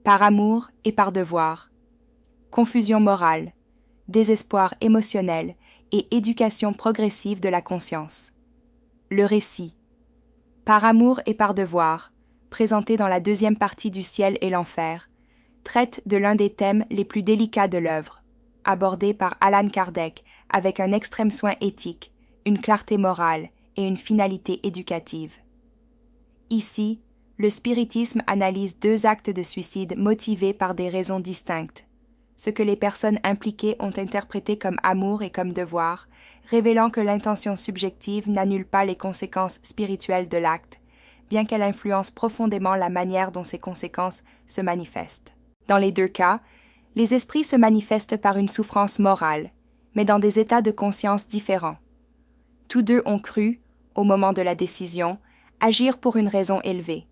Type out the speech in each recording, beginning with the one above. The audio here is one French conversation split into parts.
par amour et par devoir, confusion morale, désespoir émotionnel et éducation progressive de la conscience. Le récit, par amour et par devoir, présenté dans la deuxième partie du Ciel et l'Enfer, traite de l'un des thèmes les plus délicats de l'œuvre, abordé par Allan Kardec avec un extrême soin éthique, une clarté morale et une finalité éducative. Ici, le spiritisme analyse deux actes de suicide motivés par des raisons distinctes, ce que les personnes impliquées ont interprété comme amour et comme devoir, révélant que l'intention subjective n'annule pas les conséquences spirituelles de l'acte, bien qu'elle influence profondément la manière dont ces conséquences se manifestent. Dans les deux cas, les esprits se manifestent par une souffrance morale, mais dans des états de conscience différents. Tous deux ont cru, au moment de la décision, agir pour une raison élevée.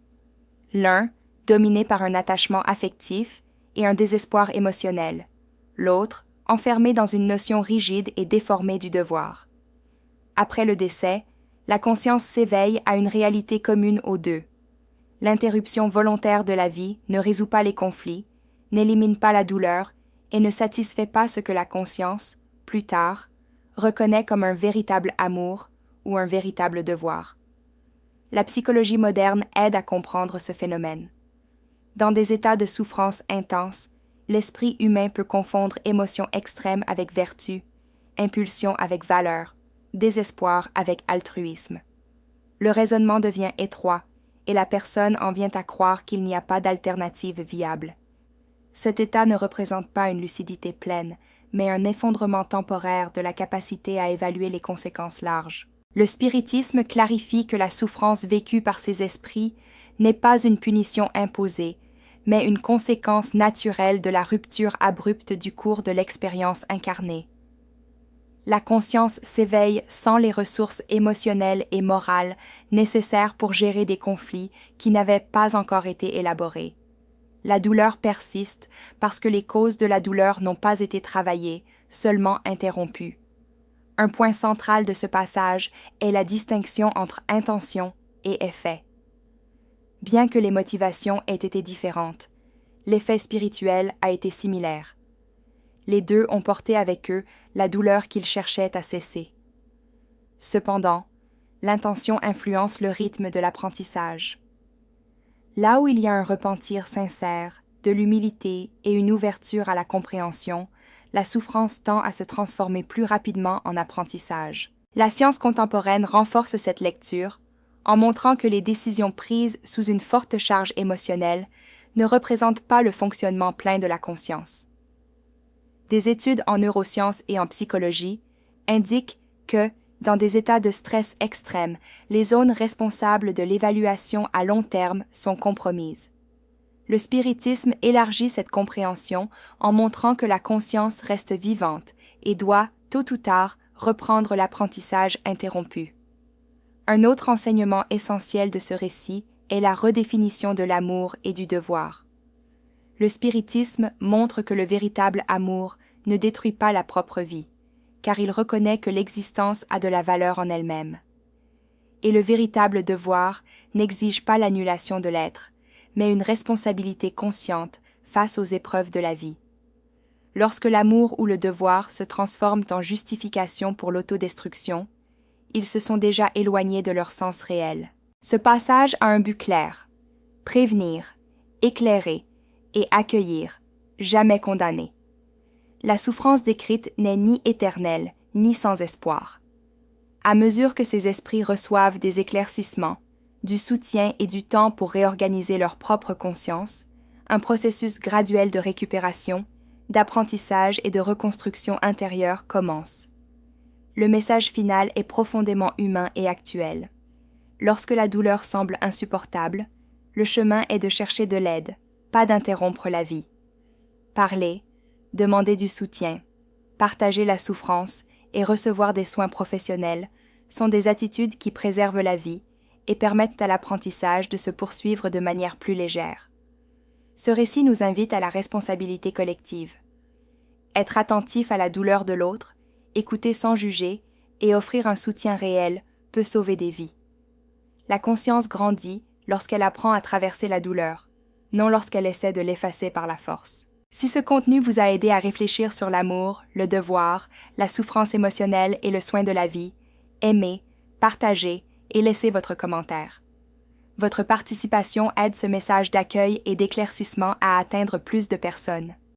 L'un, dominé par un attachement affectif et un désespoir émotionnel, l'autre, enfermé dans une notion rigide et déformée du devoir. Après le décès, la conscience s'éveille à une réalité commune aux deux. L'interruption volontaire de la vie ne résout pas les conflits, n'élimine pas la douleur et ne satisfait pas ce que la conscience, plus tard, reconnaît comme un véritable amour ou un véritable devoir. La psychologie moderne aide à comprendre ce phénomène. Dans des états de souffrance intense, l'esprit humain peut confondre émotion extrême avec vertu, impulsion avec valeur, désespoir avec altruisme. Le raisonnement devient étroit et la personne en vient à croire qu'il n'y a pas d'alternative viable. Cet état ne représente pas une lucidité pleine, mais un effondrement temporaire de la capacité à évaluer les conséquences larges. Le spiritisme clarifie que la souffrance vécue par ces esprits n'est pas une punition imposée, mais une conséquence naturelle de la rupture abrupte du cours de l'expérience incarnée. La conscience s'éveille sans les ressources émotionnelles et morales nécessaires pour gérer des conflits qui n'avaient pas encore été élaborés. La douleur persiste parce que les causes de la douleur n'ont pas été travaillées, seulement interrompues. Un point central de ce passage est la distinction entre intention et effet. Bien que les motivations aient été différentes, l'effet spirituel a été similaire. Les deux ont porté avec eux la douleur qu'ils cherchaient à cesser. Cependant, l'intention influence le rythme de l'apprentissage. Là où il y a un repentir sincère, de l'humilité et une ouverture à la compréhension, la souffrance tend à se transformer plus rapidement en apprentissage. La science contemporaine renforce cette lecture en montrant que les décisions prises sous une forte charge émotionnelle ne représentent pas le fonctionnement plein de la conscience. Des études en neurosciences et en psychologie indiquent que, dans des états de stress extrême, les zones responsables de l'évaluation à long terme sont compromises. Le spiritisme élargit cette compréhension en montrant que la conscience reste vivante et doit, tôt ou tard, reprendre l'apprentissage interrompu. Un autre enseignement essentiel de ce récit est la redéfinition de l'amour et du devoir. Le spiritisme montre que le véritable amour ne détruit pas la propre vie, car il reconnaît que l'existence a de la valeur en elle-même. Et le véritable devoir n'exige pas l'annulation de l'être, mais une responsabilité consciente face aux épreuves de la vie. Lorsque l'amour ou le devoir se transforment en justification pour l'autodestruction, ils se sont déjà éloignés de leur sens réel. Ce passage a un but clair: prévenir, éclairer et accueillir, jamais condamner. La souffrance décrite n'est ni éternelle, ni sans espoir. À mesure que ces esprits reçoivent des éclaircissements, du soutien et du temps pour réorganiser leur propre conscience, un processus graduel de récupération, d'apprentissage et de reconstruction intérieure commence. Le message final est profondément humain et actuel. Lorsque la douleur semble insupportable, le chemin est de chercher de l'aide, pas d'interrompre la vie. Parler, demander du soutien, partager la souffrance et recevoir des soins professionnels sont des attitudes qui préservent la vie et permettent à l'apprentissage de se poursuivre de manière plus légère. Ce récit nous invite à la responsabilité collective. Être attentif à la douleur de l'autre, écouter sans juger et offrir un soutien réel peut sauver des vies. La conscience grandit lorsqu'elle apprend à traverser la douleur, non lorsqu'elle essaie de l'effacer par la force. Si ce contenu vous a aidé à réfléchir sur l'amour, le devoir, la souffrance émotionnelle et le soin de la vie, aimez, partagez et laissez votre commentaire. Votre participation aide ce message d'accueil et d'éclaircissement à atteindre plus de personnes.